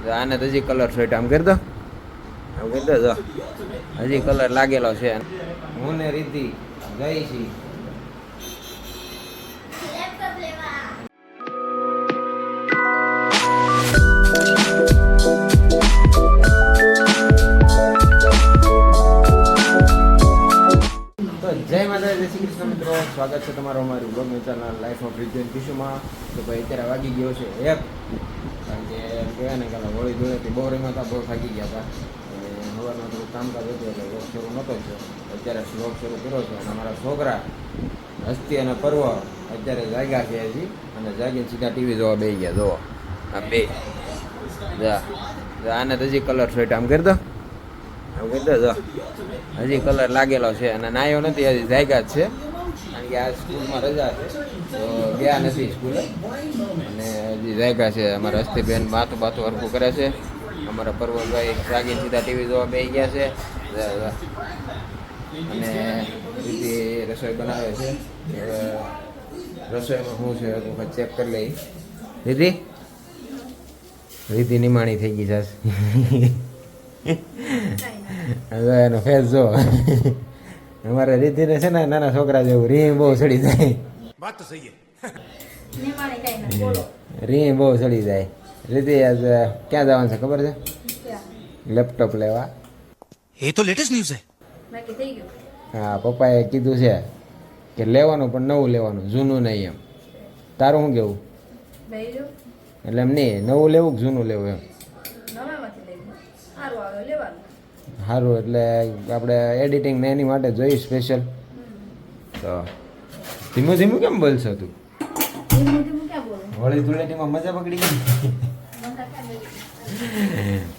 આને તો હજી કલર છોટ આમ કરી દો, આમ કરી દો જો હજી કલર લાગેલો છે. હું ને રીતિ જઈ છી જય માતા, જય શ્રી કૃષ્ણ મિત્રો, સ્વાગત છે તમારો અમારી બ્લોગ ચેનલ લાઈફ ઓફ રિજન કિશુમાં. તો ભાઈ અત્યારે વાગી ગયો છે એક, કારણ કે કહેવાય ને કે હોળી ધૂળેથી બહુ રમ્યા હતા, બહુ થાકી ગયા હતા અને સવારમાં થોડું કામકાજ હતું એટલે વ્લોગ શરૂ નહોતો થયો. અત્યારે વ્લોગ શરૂ કર્યો છે અને અમારા છોકરા હસ્તી અને પર્વ અત્યારે જાગ્યા છે હજી, અને જાગીને સીધા ટીવી જોવા બેસી ગયા. જોવો આ બે આને તો હજી કલર છોટ આમ કરી દો, આમ કરી દો જો હજી કલર લાગેલો છે અને નાયો નથી, હજી જાગ્યા જ છે કારણ કે આ સ્કૂલમાં રજા છે તો ગયા નથી સ્કૂલે અને હજી જાગ્યા છે. અમારા હસ્તીબેન બાતું હરખું કરે છે, અમારા પર્વતભાઈ જાગીને સીધા ટીવી જોવા બેસી ગયા છે અને રીતિ રસોઈ બનાવે છે. રસોઈમાં શું છે વખત ચેક કરી લઈ. રીતિ નિમાણી થઈ ગઈ છે હવે એનો ફેસ જો. અમારે રીતિને છે ને નાના છોકરા જેવું રીમ બહુ ચડી જાય, વાત તો સહી રીમ બહુ ચડી જાય. રીતિ આજ ક્યાં જવાનું છે ખબર છે? લેપટોપ લેવા. એ તો લેટેસ્ટ ન્યૂઝ છે. હા, પપ્પાએ કીધું છે કે લેવાનું પણ નવું લેવાનું, જૂનું નહીં. એમ તારું શું કેવું? એટલે એમ નહીં, નવું લેવું કે જૂનું લેવું એમ? સારું, એટલે આપણે એડિટિંગ ને એની માટે જોઈએ સ્પેશિયલ. તો ધીમું ધીમું કેમ બોલશો તું? હોળી ધૂળેટીમાં મજા પકડી ગઈ.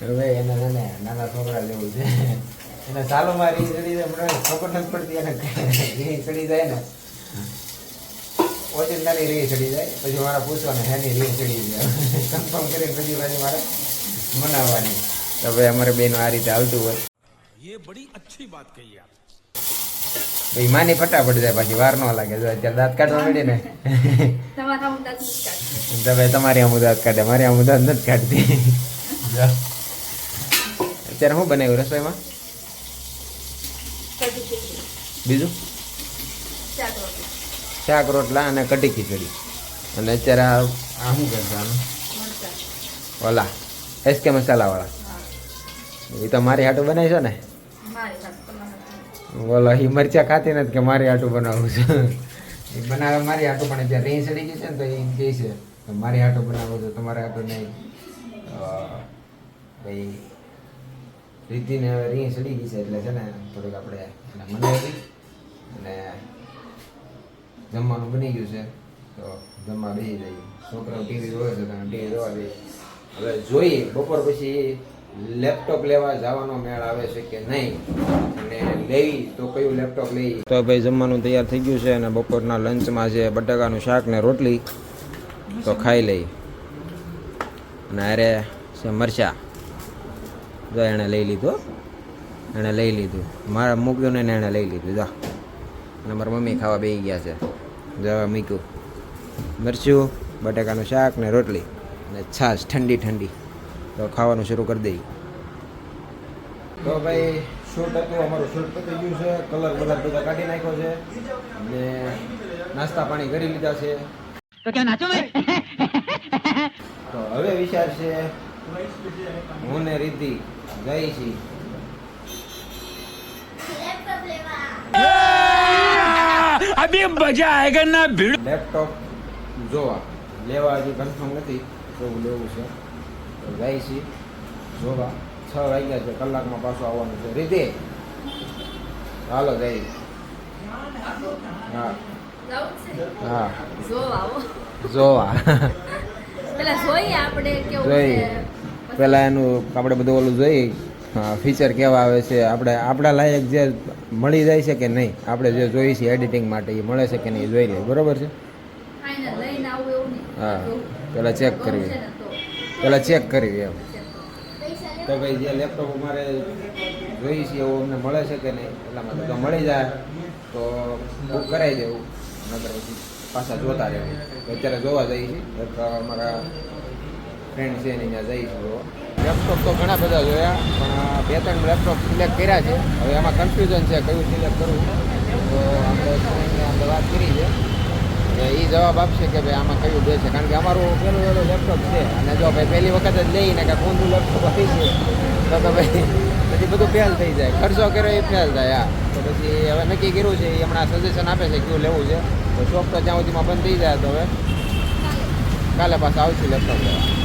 હવે એના નાના છોકરા લેવું છે, એને સાલોમાં રીંગ ચડી જાય, મને ખબર નથી પડતી. એને રીંગ ચડી જાય ને ઓચિંતાની રીંગ ચડી જાય, પછી મારે પૂછવાનું હેની રીંગ ચડી જાય કન્ફર્મ કરીને પછી મારે મનાવવાની. હવે અમારે બેનો આ રીતે હાલતું હોય. ये बड़ी अच्छी बात कही आप. ભાઈ માની ફટાફટ જાય, પાછી વાર ન લાગે. જો અત્યારે દાંત કાઢવા માંડી ને તમે તમારી આમ દાંત કાઢે, મારી આમ દાંત નથી કાઢતી. અત્યારે શું બનાવ્યું રસોઈમાં? બીજું શાક રોટલા અને કઢી ખીચડી. અને અત્યારે આ શું કરવાનું? ઓલા એસકે મસાલાવાળા. એ તો મારી હાટું બનાવી છો ને? બોલો, એ મરચા ખાતી નથી કે મારી હાટું બનાવું છું. એ બનાવે મારી હાટું, પણ અત્યારે રીંગ ચડી ગઈ છે ને તો એ કહે છે કે મારી હાટું બનાવું છું, તમારે હાટું નહીં. ભાઈ રીતિને હવે રીંગ ચડી ગઈ છે એટલે છે ને થોડીક આપણે મનાવી અને જમવાનું બની ગયું છે તો જમવા બેસી જઈએ. છોકરાઓ ટીવી જોવે છે તો ટીવી જોવા દઈએ. હવે જોઈએ બપોર પછી લેપટોપ લેવા જવાનો મેળ આવે છે કે નહીં, અને લેવી તો કયું લેપટોપ લઈ. તો ભાઈ જમવાનું તૈયાર થઈ ગયું છે અને બપોરના લંચમાં છે બટાકાનું શાક ને રોટલી, તો ખાઈ લઈ. અને અરે છે મરચા, જો એણે લઈ લીધું, એણે લઈ લીધું. મારા મૂક્યું ને એણે લઈ લીધું. જો અને મારા મમ્મી ખાવા બેસી ગયા છે. જવા મૂક્યું મરચું, બટાકાનું શાક ને રોટલી અને છાશ ઠંડી ઠંડી. તો ખાવાનું શરૂ કરી દઈએ. તો ભાઈ શૂટ હતું, અમારું શૂટ પતી ગયું છે. કલર બધા કાઢી નાખ્યો છે અને નાસ્તા પાણી કરી લીધા છે. તો ક્યાં નાચો ભાઈ? તો હવે વિચાર છે હું ને રીતિ જઈ છી अभी मजा आएगा ना भीड़. લેપટોપ જોવા. લેવા હજી કન્ફર્મ નથી કેવું લેવું છે, તો જાય છે જોવા. 6 વાગ્યા છે, કલાકમાં પાછું આવવાનું છે. રીતિ હાલો જઈ. હા હા જોવા જોઈ પેલા એનું આપણે બધું ઓલું જોઈ ફીચર કેવા આવે છે, આપણે આપણા લાયક જે મળી જાય છે કે નહીં, આપણે જે જોઈએ છીએ એડિટિંગ માટે એ મળે છે કે નહીં જોઈ લઈએ. બરોબર છે? હા, પેલા ચેક કરવી, પેલા ચેક કરવી એમ. તો ભાઈ જે લેપટોપ અમારે જોઈએ છીએ એવું અમને મળે છે કે નહીં, એટલા માટે તો મળી જાય તો બુક કરાવી દેવું, નકર પછી પાછા જોતા રહેવું. અત્યારે જોવા જઈએ છીએ, એક અમારા ફ્રેન્ડ છે એની ત્યાં જઈશું. લેપટોપ તો ઘણા બધા જોયા પણ બે ત્રણ લેપટોપ સિલેક્ટ કર્યા છે. હવે એમાં કન્ફ્યુઝન છે કયું સિલેક્ટ કરવું. તો આપણે ફ્રેન્ડને આપણે વાત કરી છે કે એ જવાબ આપશે કે ભાઈ આમાં કયું બેસે, કારણ કે અમારું પહેલું લેપટોપ છે અને જો ભાઈ પહેલી વખત જ લઈને કે કોનું લેપટોપ આવી છે તો ભાઈ પછી બધું ફેલ થઈ જાય, ખર્ચો કર્યો એ ફેલ થાય. હા, તો પછી હવે નક્કી કર્યું છે એ હમણાં સજેશન આપે છે કયું લેવું છે. તો શોપ તો જ્યાં સુધીમાં બંધ થઈ જાય તો હવે કાલે પાછા આવશું લેપટોપ લેવા.